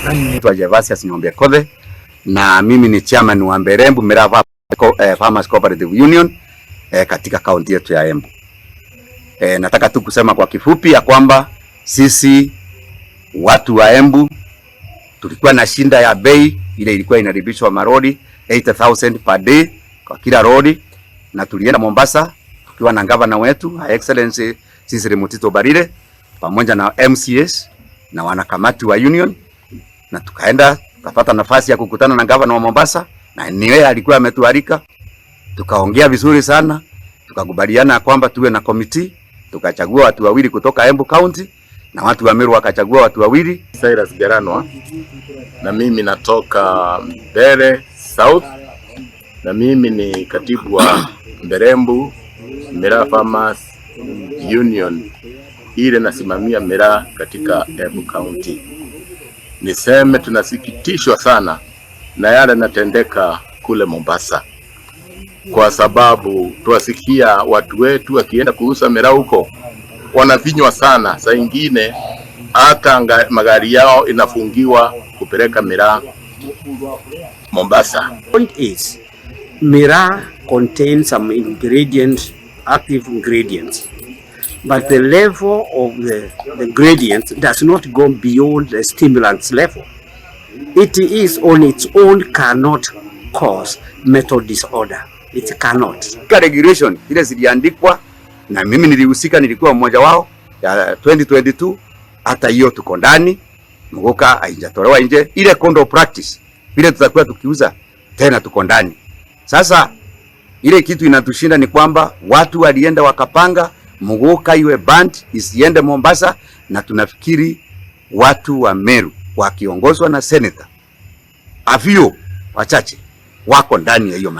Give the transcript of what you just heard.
Naitwa Gervasius Ng'ombe Kothe na mimi ni chairman wa Mberembu Mirava Farmers Cooperative Union katika kaunti yetu ya Embu. Nataka tu kusema kwa kifupi ya kwamba sisi watu wa Embu tulikuwa na shinda ya bei ile ilikuwa inaribishwa marodi 80,000 per day kwa kila rodi, na tulienda Mombasa tukiwa na governor wetu Her Excellency Cecily Mutito Barire pamoja na MCS na wanakamati wa union, na tukaenda tukapata nafasi ya kukutana na governor wa Mombasa, na niwe alikuwa ametualika. Tukaongea vizuri sana, tukakubaliana kwamba tuwe na committee, tukachagua watu wawili kutoka Embu County na watu wa Meru wakachagua watu wawili. Cyrus Garanwa na mimi natoka Mbere South, na mimi ni katibu wa Mberembu Miraa Farmers Union ile nasimamia miraa katika Embu County. Niseme tunasikitishwa sana na yale yanatendeka kule Mombasa, kwa sababu tuwasikia watu wetu wakienda kuuza miraa huko wanavinywa sana, saa ingine hata magari yao inafungiwa kupeleka miraa Mombasa. Point is, miraa contains some ingredients, active ingredients, but the level of the gradient does not go beyond the stimulants level. It is on its own cannot cause mental disorder. It cannot. Regulation ile ziliandikwa na mimi nilihusika, nilikuwa mmoja wao ya 2022. Hata hiyo tuko ndani, mgoka haijatolewa nje. Ile condo practice vile tutakuwa tukiuza tena tuko ndani. Sasa ile kitu inatushinda ni kwamba watu walienda wakapanga mgoka iwe band isiende Mombasa, na tunafikiri watu wa Meru wakiongozwa na senator Afio wachache wako ndani ya hiyo maneno.